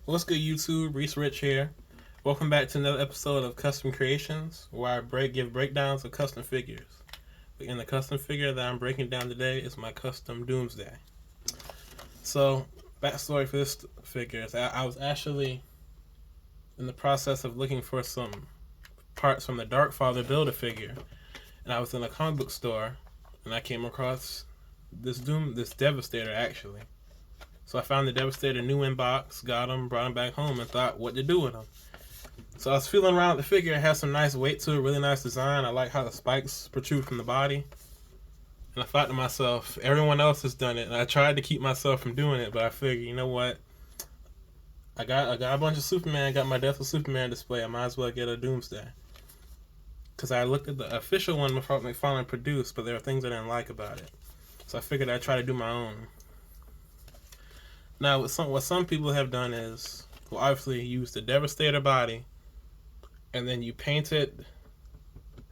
What's good, YouTube? Reese Rich here. Welcome back to another episode of Custom Creations, where I give breakdowns of custom figures. And the custom figure that I'm breaking down today is my custom Doomsday. So, backstory for this figure is I was actually in the process of looking for some parts from the Darkfather Build-A-Figure, and I was in a comic book store, and I came across this Devastator actually. So I found the Devastator new in box, got him, brought him back home, and thought what to do with him. So I was feeling around the figure. It has some nice weight to it, really nice design. I like how the spikes protrude from the body. And I thought to myself, everyone else has done it, and I tried to keep myself from doing it, but I figured, you know what? I got a bunch of Superman, got my Death of Superman display. I might as well get a Doomsday. Because I looked at the official one McFarlane produced, but there are things I didn't like about it. So I figured I'd try to do my own. Now, what some people have done is, well, obviously use the Devastator body, and then you paint it,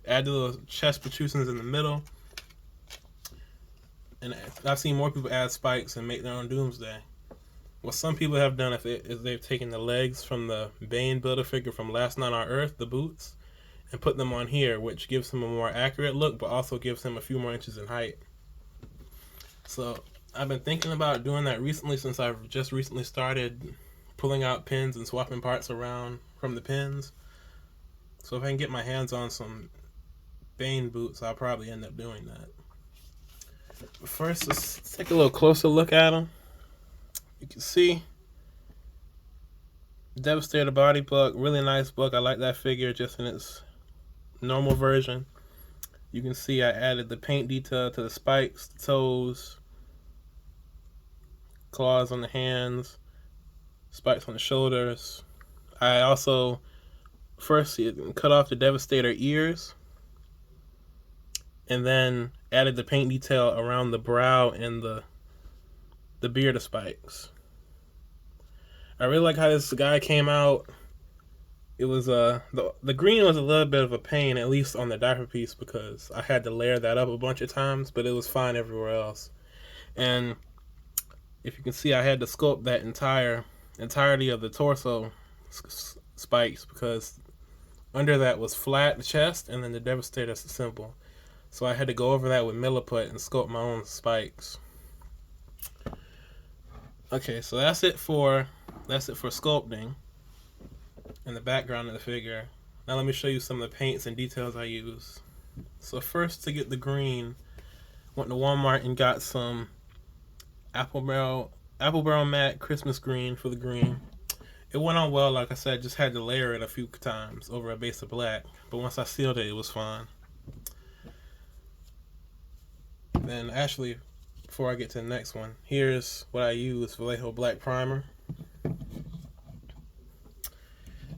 add the little chest protrusions in the middle, and I've seen more people add spikes and make their own Doomsday. What some people have done is they've taken the legs from the Bane Build-A-Figure from Last Night on Earth, the boots, and put them on here, which gives him a more accurate look, but also gives him a few more inches in height. So I've been thinking about doing that recently, since I've just recently started pulling out pins and swapping parts around from the pins. So if I can get my hands on some Bane boots, I'll probably end up doing that. But first, let's take a little closer look at them. You can see Devastator body book, really nice book. I like that figure just in its normal version. You can see I added the paint detail to the spikes, the toes, claws on the hands, spikes on the shoulders. I also first cut off the Devastator ears, and then added the paint detail around the brow and the beard of spikes. I really like how this guy came out. It was the green was a little bit of a pain, at least on the diaper piece, because I had to layer that up a bunch of times, but it was fine everywhere else. And if you can see, I had to sculpt that entirety of the torso spikes, because under that was flat chest, and then the Devastator simple. So I had to go over that with Milliput and sculpt my own spikes. Okay, so that's it for sculpting and the background of the figure. Now let me show you some of the paints and details I use. So first, to get the green, went to Walmart and got some apple barrel matte Christmas green for the green. It went on well, like I said, just had to layer it a few times over a base of black, but once I sealed it, it was fine. Then actually, before I get to the next one, here's what I use: Vallejo black primer.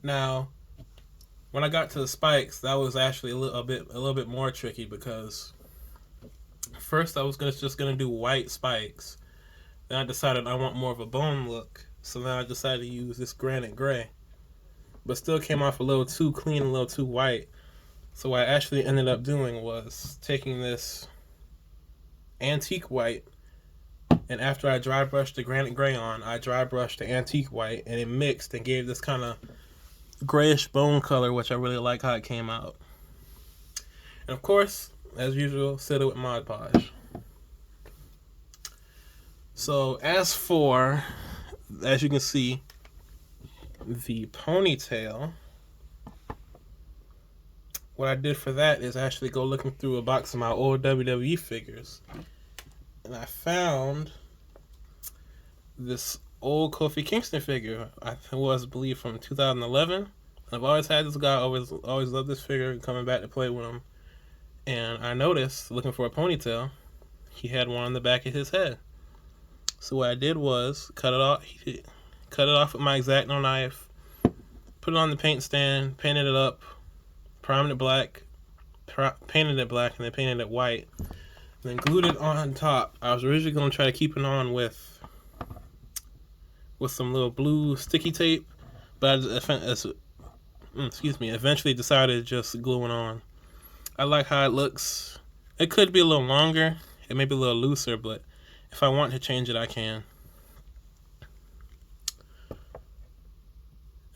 Now, when I got to the spikes, that was actually a little bit more tricky, because first I was just gonna do white spikes. Then I decided I want more of a bone look, so then I decided to use this granite gray, but still came off a little too clean, a little too white. So what I actually ended up doing was taking this antique white, and after I dry brushed the granite gray on, I dry brushed the antique white, and it mixed and gave this kind of grayish bone color, which I really like how it came out. And of course, as usual, set it with Mod Podge. So as you can see, the ponytail, what I did for that is actually go looking through a box of my old WWE figures, and I found this old Kofi Kingston figure. I believe from 2011. I've always had this guy, always loved this figure, coming back to play with him. And I noticed, looking for a ponytail, he had one on the back of his head. So what I did was cut it off with my X-Acto knife, put it on the paint stand, painted it up, primed it black, painted it black, and then painted it white, and then glued it on top. I was originally going to try to keep it on with some little blue sticky tape, but eventually decided to just glue it on. I like how it looks. It could be a little longer, it may be a little looser, but if I want to change it, I can.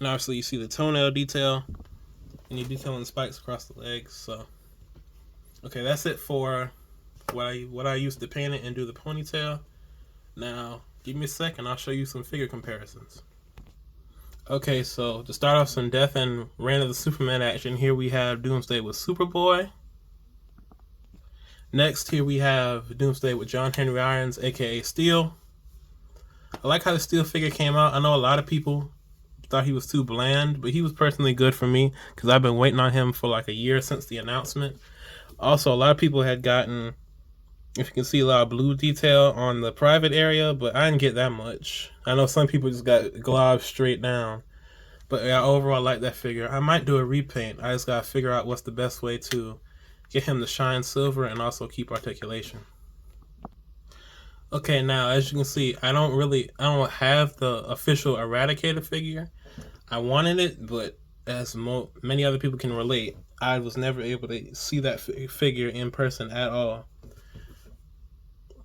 And obviously you see the toenail detail, and you detailing spikes across the legs. So, okay, that's it for what I used to paint it and do the ponytail. Now, give me a second, I'll show you some figure comparisons. Okay, so to start off some Death and Reign of the Superman action, here we have Doomsday with Superboy. Next, here we have Doomsday with John Henry Irons, aka Steel. I like how the Steel figure came out. I know a lot of people thought he was too bland, but he was personally good for me because I've been waiting on him for like a year since the announcement. Also, a lot of people had gotten, if you can see, a lot of blue detail on the private area, but I didn't get that much. I know some people just got globs straight down. But yeah, overall, I like that figure. I might do a repaint. I just gotta figure out what's the best way to get him to shine silver and also keep articulation. Okay, now as you can see, I don't have the official Eradicator figure. I wanted it, but as many other people can relate, I was never able to see that figure in person at all.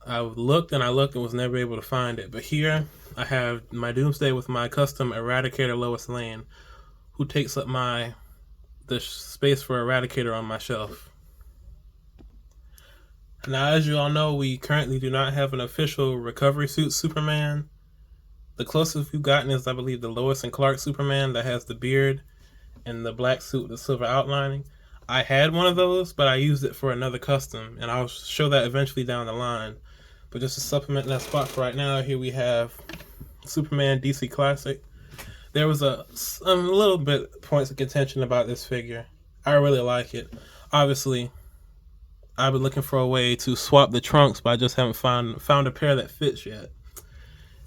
I looked and was never able to find it. But here I have my Doomsday with my custom Eradicator Lois Lane, who takes up the space for Eradicator on my shelf. Now, as you all know, we currently do not have an official recovery suit Superman. The closest we've gotten is, I believe, the Lois and Clark Superman that has the beard and the black suit with the silver outlining. I had one of those, but I used it for another custom, and I'll show that eventually down the line. But just to supplement that spot for right now, here we have Superman DC Classic. There was a little bit points of contention about this figure. I really like it. Obviously, I've been looking for a way to swap the trunks, but I just haven't found a pair that fits yet.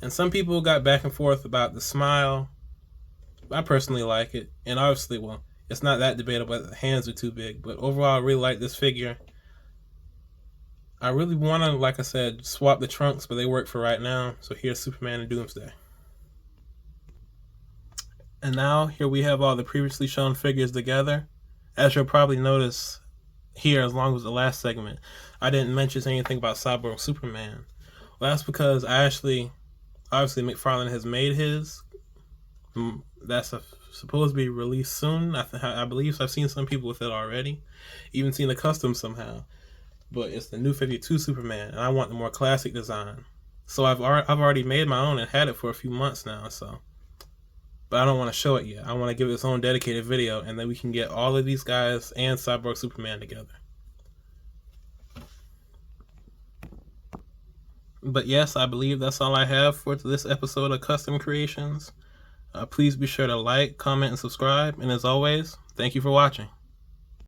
And some people got back and forth about the smile. I personally like it. And obviously, well, it's not that debatable that the hands are too big. But overall, I really like this figure. I really want to, like I said, swap the trunks, but they work for right now. So here's Superman and Doomsday. And now, here we have all the previously shown figures together. As you'll probably notice here, as long as the last segment, I didn't mention anything about Cyborg Superman. Well, that's because obviously McFarlane has made his. That's supposed to be released soon. I believe so. I've seen some people with it already, even seen a custom somehow. But it's the new 52 Superman, and I want the more classic design. So I've already made my own and had it for a few months now. But I don't want to show it yet. I want to give it its own dedicated video, and then we can get all of these guys and Cyborg Superman together. But yes, I believe that's all I have for this episode of Custom Creations. Please be sure to like, comment, and subscribe. And as always, thank you for watching.